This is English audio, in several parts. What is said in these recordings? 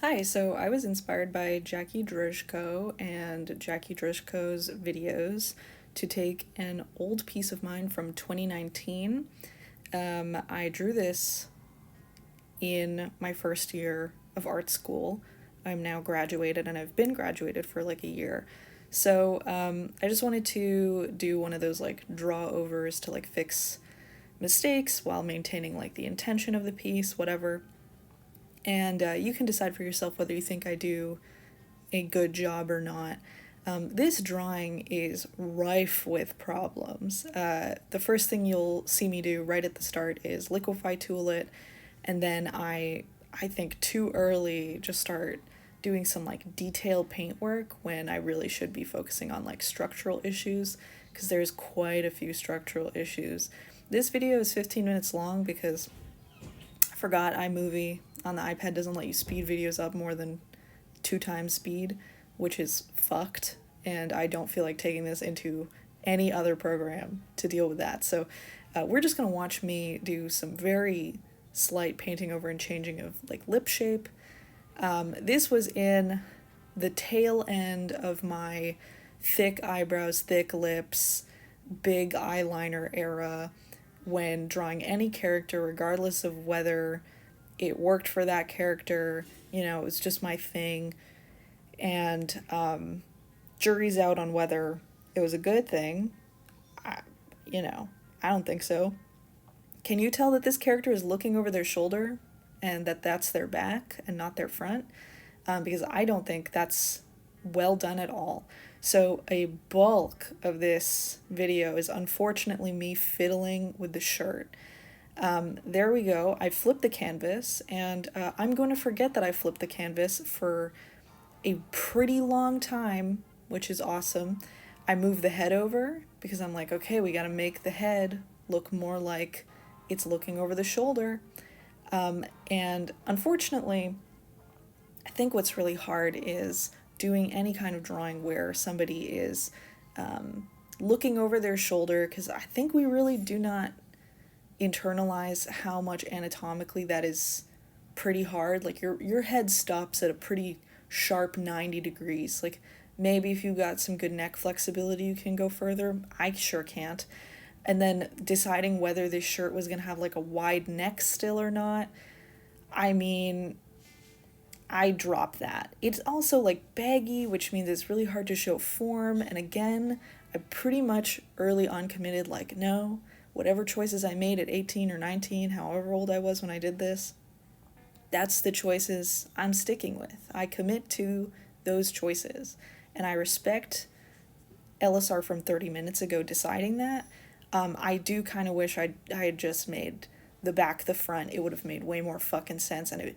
Hi, so I was inspired by Jackie Drishko and Jackie Drishko's videos to take an old piece of mine from 2019. I drew this in my first year of art school. I'm now graduated and I've been graduated for like a year. So I just wanted to do one of those like draw overs to like fix mistakes while maintaining like the intention of the piece, whatever. And you can decide for yourself whether you think I do a good job or not. This drawing is rife with problems. The first thing you'll see me do right at the start is liquefy tool it, and then I think too early just start doing some like detailed paint work when I really should be focusing on like structural issues because there's quite a few structural issues. This video is 15 minutes long because I forgot iMovie on the iPad doesn't let you speed videos up more than 2 times speed, which is fucked, and I don't feel like taking this into any other program to deal with that. So we're just gonna watch me do some very slight painting over and changing of like lip shape. This was in the tail end of my thick eyebrows, thick lips, big eyeliner era when drawing any character, regardless of whether it worked for that character. It was just my thing. And jury's out on whether it was a good thing. I, you know, I don't think so. Can you tell that this character is looking over their shoulder and that that's their back and not their front? Because I don't think that's well done at all. So a bulk of this video is unfortunately me fiddling with the shirt. There we go. I flipped the canvas, and I'm going to forget that I flipped the canvas for a pretty long time, which is awesome. I moved the head over because I'm like, okay, we got to make the head look more like it's looking over the shoulder. And unfortunately, I think what's really hard is doing any kind of drawing where somebody is looking over their shoulder, because I think we really do not internalize how much anatomically that is pretty hard. Like your head stops at a pretty sharp 90 degrees. Like maybe if you got some good neck flexibility you can go further. I sure can't. And then deciding whether this shirt was going to have like a wide neck still or not. I mean, I drop that. It's also like baggy, which means it's really hard to show form. And again, I pretty much early on committed like, no, whatever choices I made at 18 or 19, however old I was when I did this, that's the choices I'm sticking with. I commit to those choices. And I respect LSR from 30 minutes ago deciding that. I do kind of wish I had just made the back the front. It would have made way more fucking sense, and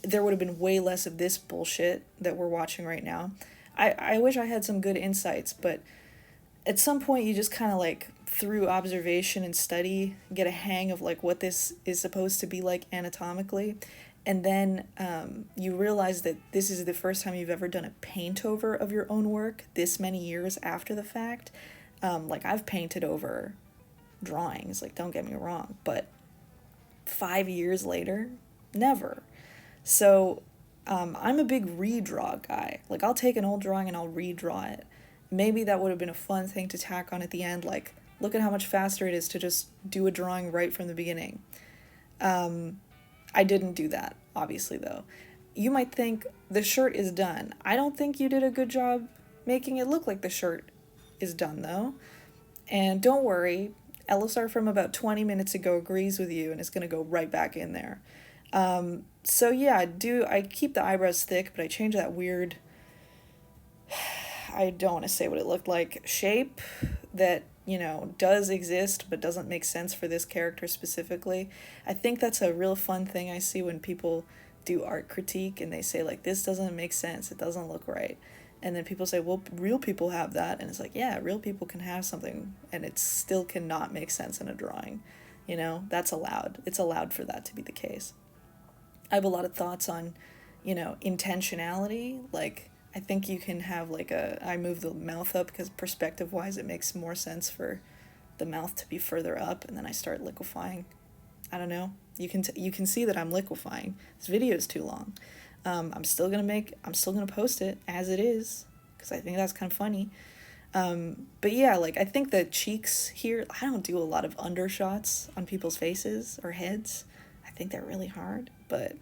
there would have been way less of this bullshit that we're watching right now. I wish I had some good insights, but at some point you just kind of like through observation and study get a hang of like what this is supposed to be like anatomically, and then you realize that this is the first time you've ever done a paint over of your own work this many years after the fact. Like I've painted over drawings, like don't get me wrong, but 5 years later, never. So I'm a big redraw guy. Like I'll take an old drawing and I'll redraw it. Maybe that would have been a fun thing to tack on at the end, like look at how much faster it is to just do a drawing right from the beginning. I didn't do that, obviously, though. You might think the shirt is done. I don't think you did a good job making it look like the shirt is done, though. And don't worry, LSR from about 20 minutes ago agrees with you and is going to go right back in there. So yeah, I keep the eyebrows thick, but I change that weird, I don't want to say what it looked like, shape that, does exist but doesn't make sense for this character specifically. I think that's a real fun thing I see when people do art critique and they say, like, this doesn't make sense, it doesn't look right. And then people say, well, real people have that. And it's like, yeah, real people can have something and it still cannot make sense in a drawing. That's allowed. It's allowed for that to be the case. I have a lot of thoughts on, intentionality. Like, I think you can have like I move the mouth up because perspective wise it makes more sense for the mouth to be further up, and then I start liquefying. I don't know. You can see that I'm liquefying. This video is too long. I'm still gonna post it as it is, because I think that's kind of funny. But yeah, like, I think the cheeks here, I don't do a lot of undershots on people's faces or heads. I think they're really hard, but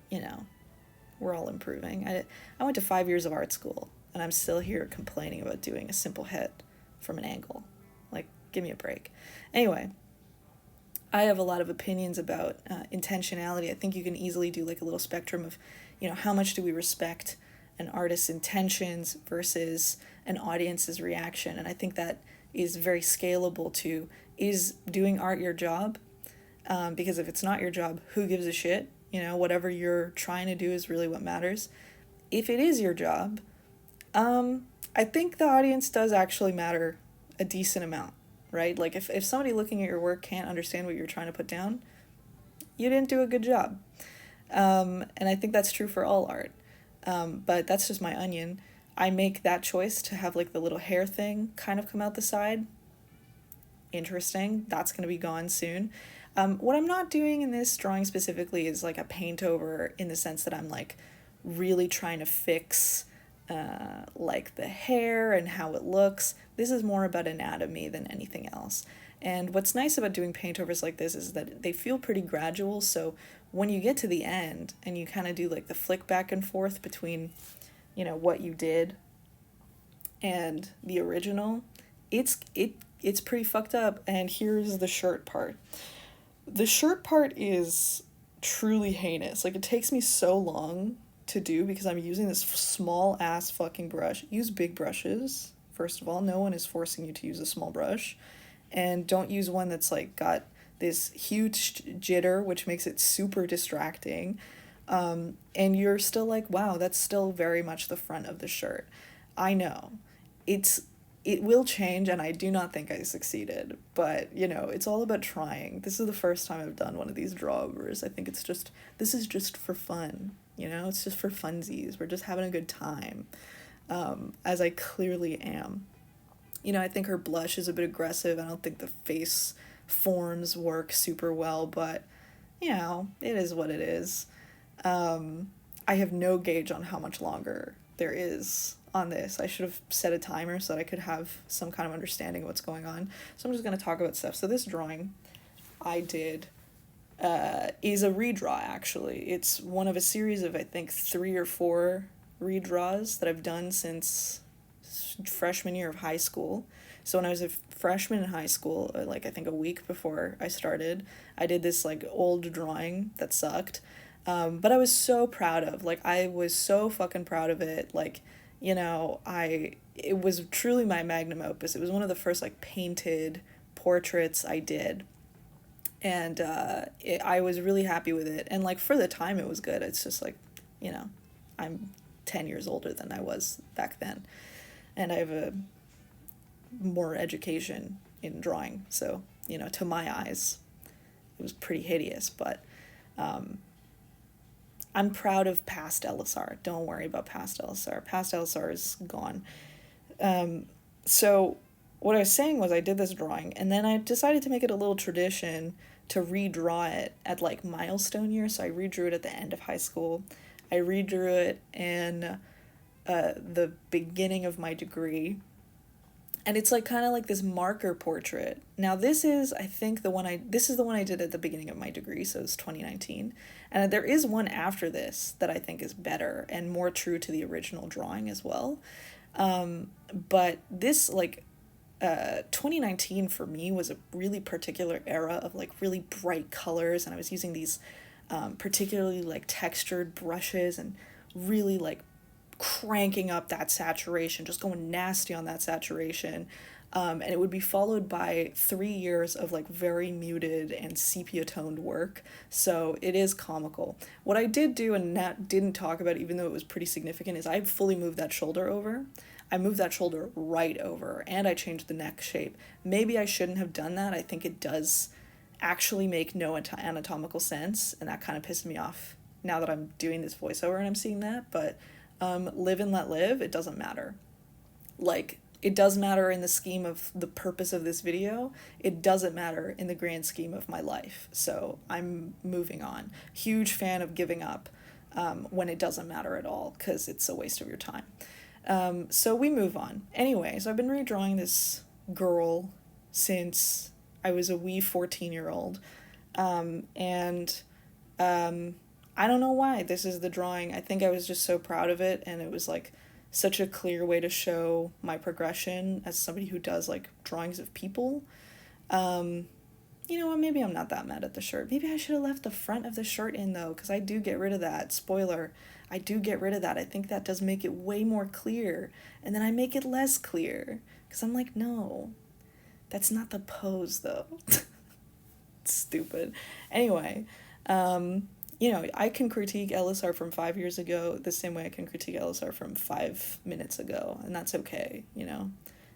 we're all improving. I went to 5 years of art school, and I'm still here complaining about doing a simple head from an angle. Like, give me a break. Anyway, I have a lot of opinions about intentionality. I think you can easily do like a little spectrum of, how much do we respect an artist's intentions versus an audience's reaction. And I think that is very scalable to, is doing art your job? Because if it's not your job, who gives a shit? Whatever you're trying to do is really what matters. If it is your job, I think the audience does actually matter a decent amount, right? Like, if somebody looking at your work can't understand what you're trying to put down, you didn't do a good job. And I think that's true for all art. But that's just my onion. I make that choice to have like the little hair thing kind of come out the side. Interesting. That's going to be gone soon. What I'm not doing in this drawing specifically is like a paint over, in the sense that I'm like really trying to fix like the hair and how it looks. This is more about anatomy than anything else. And what's nice about doing paintovers like this is that they feel pretty gradual. So when you get to the end and you kind of do like the flick back and forth between, what you did and the original, it's pretty fucked up. And here's the shirt part. The shirt part is truly heinous. Like, it takes me so long to do because I'm using this small ass fucking brush. Use big brushes, first of all. No one is forcing you to use a small brush. And don't use one that's like got this huge jitter, which makes it super distracting. And you're still like, wow, that's still very much the front of the shirt. I know. It will change, and I do not think I succeeded, but it's all about trying. This is the first time I've done one of these drawovers. I think this is just for fun, it's just for funsies. We're just having a good time, as I clearly am. I think her blush is a bit aggressive. I don't think the face forms work super well, but it is what it is. I have no gauge on how much longer there is on this. I should have set a timer so that I could have some kind of understanding of what's going on. So I'm just going to talk about stuff. So this drawing I did is a redraw, actually. It's one of a series of, I think, 3 or 4 redraws that I've done since freshman year of high school. So when I was a freshman in high school, like I think a week before I started, I did this like old drawing that sucked. But I was so proud of, like, I was so fucking proud of it. Like, it was truly my magnum opus. It was one of the first like painted portraits I did. And I was really happy with it. And like for the time it was good. It's just like, I'm 10 years older than I was back then. And I have a more education in drawing. So, to my eyes, it was pretty hideous. But I'm proud of past LSR. Don't worry about past LSR. Past LSR is gone. So what I was saying was I did this drawing, and then I decided to make it a little tradition to redraw it at like milestone year. So I redrew it at the end of high school. I redrew it in the beginning of my degree. And it's like kind of like this marker portrait. Now this is, I think, the one I did at the beginning of my degree, so it's 2019. And there is one after this that I think is better and more true to the original drawing as well. But this, like, 2019 for me was a really particular era of like really bright colors, and I was using these particularly like textured brushes and really like cranking up that saturation, just going nasty on that saturation. And it would be followed by 3 years of like very muted and sepia toned work. So it is comical. What I did do and Nat didn't talk about, even though it was pretty significant, is I fully moved that shoulder over. I moved that shoulder right over, and I changed the neck shape. Maybe I shouldn't have done that. I think it does actually make no anatomical sense, and that kind of pissed me off now that I'm doing this voiceover and I'm seeing that. But live and let live, it doesn't matter. Like, it does matter in the scheme of the purpose of this video. It doesn't matter in the grand scheme of my life. So I'm moving on. Huge fan of giving up. when it doesn't matter at all because it's a waste of your time. So we move on. Anyway, so I've been redrawing this girl since I was a wee 14-year-old. And I don't know why this is the drawing. I think I was just so proud of it, and it was like such a clear way to show my progression as somebody who does like drawings of people. Um, you know what, maybe I'm not that mad at the shirt. Maybe I should have left the front of the shirt in though, because I do get rid of that. Spoiler, I do get rid of that. I think that does make it way more clear. And then I make it less clear. Because I'm like, no, that's not the pose though. Stupid. Anyway, you know, I can critique LSR from 5 years ago the same way I can critique LSR from 5 minutes ago, and that's okay, you know?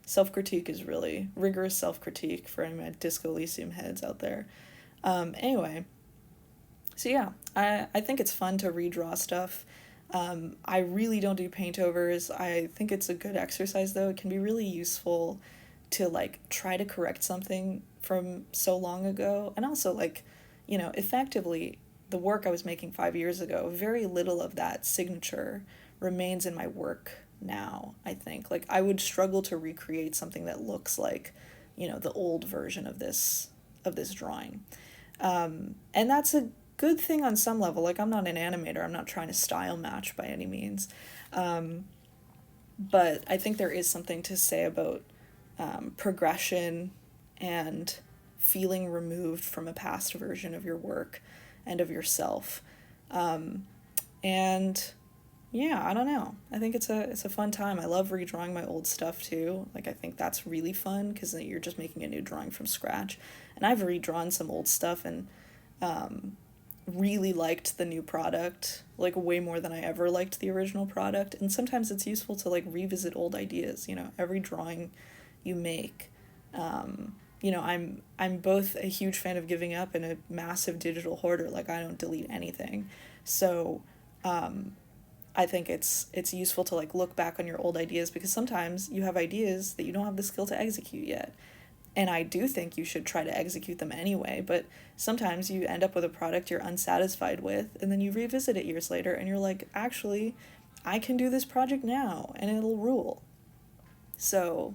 Self-critique is really rigorous self-critique for any of my Disco Elysium heads out there. Anyway, so yeah, I think it's fun to redraw stuff. I really don't do paintovers. I think it's a good exercise though. It can be really useful to like try to correct something from so long ago, and also like, you know, effectively the work I was making 5 years ago, very little of that signature remains in my work now, I think. Like I would struggle to recreate something that looks like, you know, the old version of this drawing. And that's a good thing on some level. Like I'm not an animator, I'm not trying to style match by any means. But I think there is something to say about progression and feeling removed from a past version of your work and of yourself. And yeah, I don't know. I think it's a fun time. I love redrawing my old stuff too. Like I think that's really fun because you're just making a new drawing from scratch. And I've redrawn some old stuff and really liked the new product, like way more than I ever liked the original product. And sometimes it's useful to like revisit old ideas, you know, every drawing you make. You know, I'm both a huge fan of giving up and a massive digital hoarder. Like I don't delete anything. So I think it's useful to like look back on your old ideas because sometimes you have ideas that you don't have the skill to execute yet. And I do think you should try to execute them anyway, but sometimes you end up with a product you're unsatisfied with, and then you revisit it years later, and you're like, actually, I can do this project now, and it'll rule. So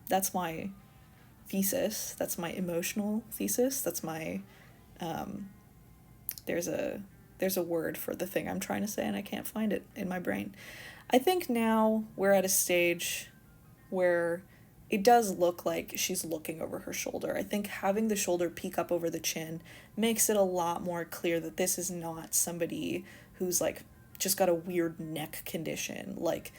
that's my thesis. That's my emotional thesis. That's my, there's a word for the thing I'm trying to say, and I can't find it in my brain. I think now we're at a stage where it does look like she's looking over her shoulder. I think having the shoulder peek up over the chin makes it a lot more clear that this is not somebody who's like just got a weird neck condition. Like,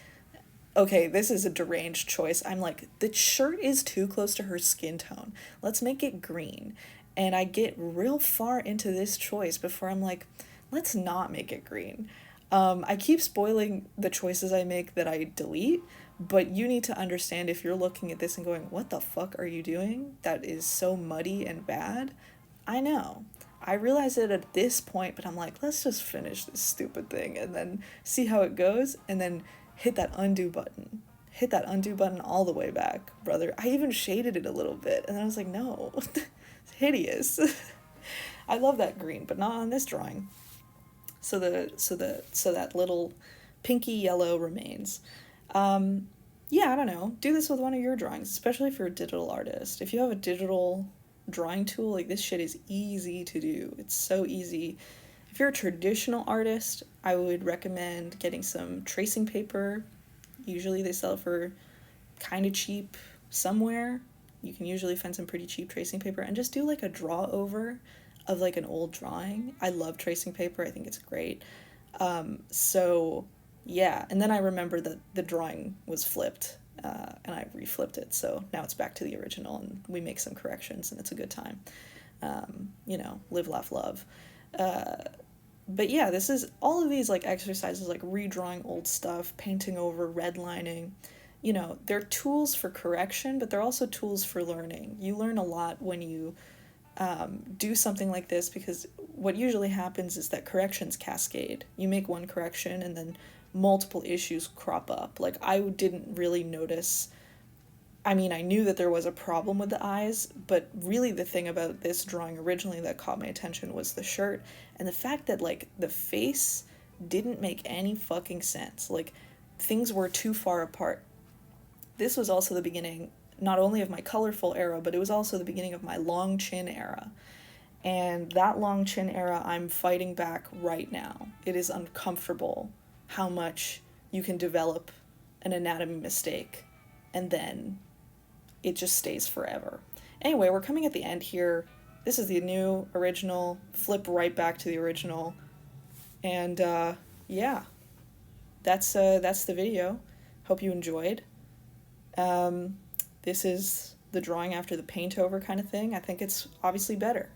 okay, this is a deranged choice. I'm like, the shirt is too close to her skin tone. Let's make it green. And I get real far into this choice before I'm like, let's not make it green. I keep spoiling the choices I make that I delete, but you need to understand if you're looking at this and going, what the fuck are you doing? That is so muddy and bad. I know. I realize it at this point, but I'm like, let's just finish this stupid thing and then see how it goes and then hit that undo button. Hit that undo button all the way back, brother. I even shaded it a little bit and then I was like, no, it's hideous. I love that green, but not on this drawing. So that little pinky yellow remains. Yeah, I don't know. Do this with one of your drawings, especially if you're a digital artist. If you have a digital drawing tool, like this shit is easy to do. It's so easy. If you're a traditional artist, I would recommend getting some tracing paper. Usually they sell it for kind of cheap somewhere. You can usually find some pretty cheap tracing paper and just do like a draw over of like an old drawing. I love tracing paper. I think it's great. So yeah, and then I remember that the drawing was flipped, and I reflipped it, so now it's back to the original, and we make some corrections, and it's a good time. You know, live, laugh, love. But yeah, this is all of these like exercises, like redrawing old stuff, painting over, redlining. You know, they're tools for correction, but they're also tools for learning. You learn a lot when you do something like this because what usually happens is that corrections cascade. You make one correction and then multiple issues crop up. Like I didn't really notice. I mean, I knew that there was a problem with the eyes, but really the thing about this drawing originally that caught my attention was the shirt and the fact that like the face didn't make any fucking sense. Like, things were too far apart. This was also the beginning, not only of my colorful era, but it was also the beginning of my long chin era. And that long chin era, I'm fighting back right now. It is uncomfortable how much you can develop an anatomy mistake and then it just stays forever. Anyway, we're coming at the end here. This is the new original, flip right back to the original. And yeah, that's the video. Hope you enjoyed. This is the drawing after the paint over kind of thing. I think it's obviously better.